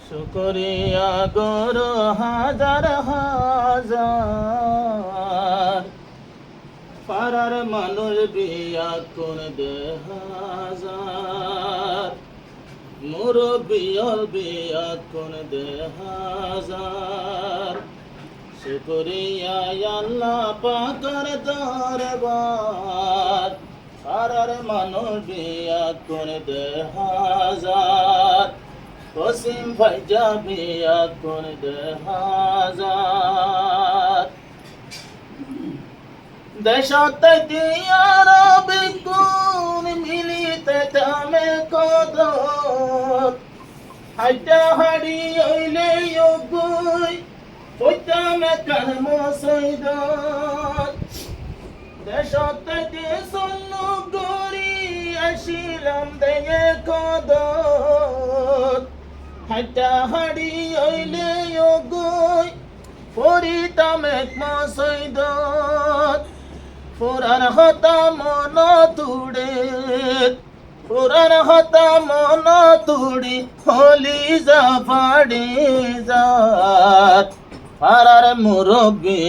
শুকরিয়া গরু হাজার হাজার, পাড়ার মানুষ বিয়া কোন দে হাজার, মুরব্বিয়র বিয়া কোন দে হাজার। শুকরিয়া আল্লাহ পাকের দরবার, পাড়ার মানুষ বিয়া কোন দে হাজার, কসিম ভাইজা বিয়া কোন দে হাজার। দেশতে দিয়ার বিগুণ মিলিতে থামে কদর, হাইটা হাড়ি হইলে গুই হইতামে কারম সৈদর। দেশতে দিয়ে সৈন্য গড়ি আসিলাম দেগে কদর, হাইটা হাড়ি হইলে গুই পরিতাম এক মসৈদর। পুরান হতা মন তুড়ে, পুরান হতা মন তুড়ি হলি যা পাড়ি যার, পাড়ার মুরব্বি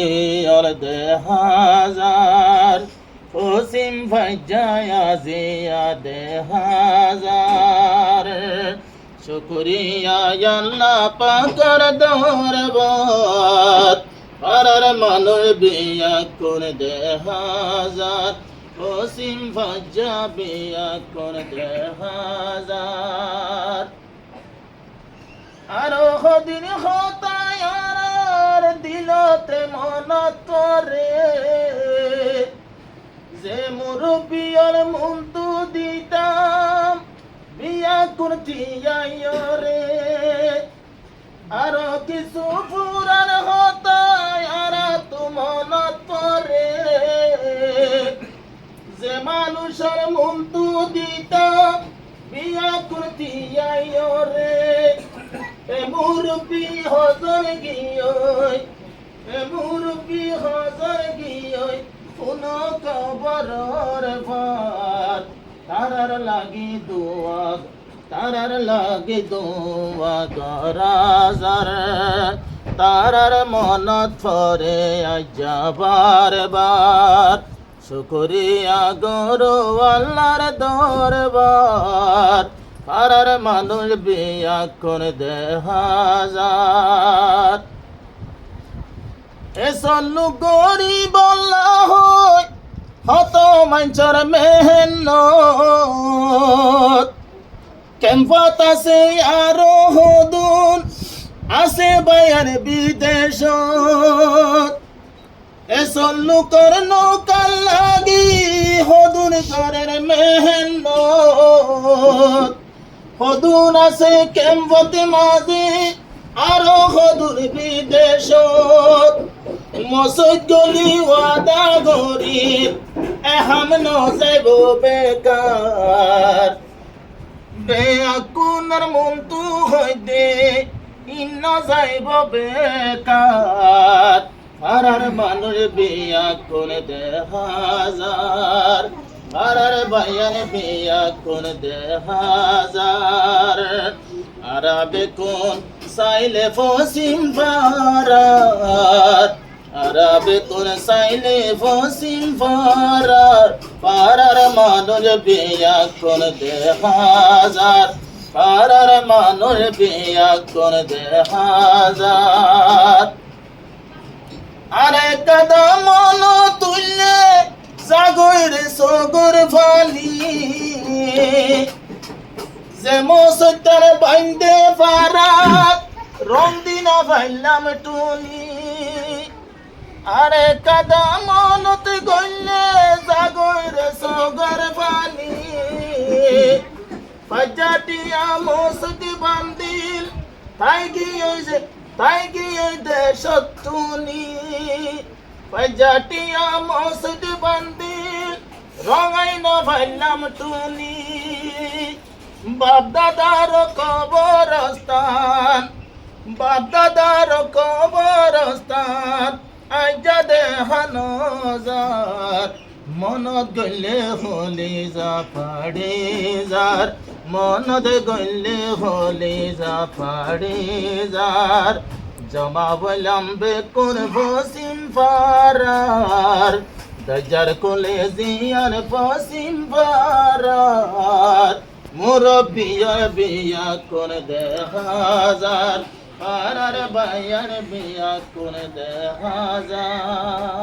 ওর দে হাজার, পশ্চিম ভাইজায়া জিয়া দে হাজার। শুকরিয়া আল্লাহ পাকের দরবার, পাড়ার মানুষ বিয়া কোন দে হাজার, পশ্চিম ভাইজা বিয়া কোন দে হাজার। আরো হদিন হতায় আর দিলতে মন করে, যে মুরব্বিয়র মুন্তু দিতাম বিয়া করতি রে। আরো কিছু পুরান হতায় আর তু মন করে, যে মানুষের মুন্তু দিতাম বিয়া করতি রে। এ মুরব্বি হজর গিয়ে, এ মুরব্বি হজর গিয়ে কোন কবরের ভার, তারার লাগি দোয়া, তারার লাগি দোয়া করাজার, তারার মনত ফরে যাবার বার। শুকরিয়া গরু আল্লাহর দরবার, পাড়ার মানুষ বিয়া কোন দে হাজার। এসল্লু গরিব হয় হত মাঞ্চর মেহনত, কেম্পত আছে আরো হদুন আছে বায়ার বিদেশত। এসল্লু কর নৌকার লাগি হদুন করের মেহনত, হদুন আছে কেম্পতে মাঝে আরো হদুর বিদেশত। মসজিদ গলি ওয়াদা গরিব এহাম ন যাইব বেকার, বেআকুনার মন্তু হইতে ইন্ন যাইব বেকার। পাড়ার মানুষ বিয়া কোন দে হাজার, পাড়ার ভাইয়ার বিয়া কোন দে হাজার। আরাবে কোন সাইলে ফসিম পারার, আরাবে কোন সাইলে ফসিম পারার, পাড়ার মানুষ বিয়া কোন দে হাজার, পাড়ার মানুষ বিয়া কোন দে হাজার। আরে কদম তুললে সাগর সগর ফালি, যে মসতার বাইন্দে পারাত রং দিন ভাইলাম টুনি। আরে কদম গইলে সাগর সগর ফালি, ফাজাটিয়া মসতি বান্দিল তাই গিয়ে দেশত তুনি। ফাজাটিয়া মসতি বান্দিল রঙাই ন ভাইলাম টুনি। বাপ দাদার কবরস্থান, বাপ দাদার কবরস্থান আইজা দেহানো যার, মনত গলে হলি যা পাড়ে যার, মনদে গইলে হলি যা পাড়ে যার জমা বললাম বেকুন পশ্চিম পাড়ার দরজার কোলে জিয়ার পশ্চিম পাড়ার মুরব্বিয়া বিয়া কোন দে হাজার পাড়ার বাইয়ার বিয়া কোন দে হাজার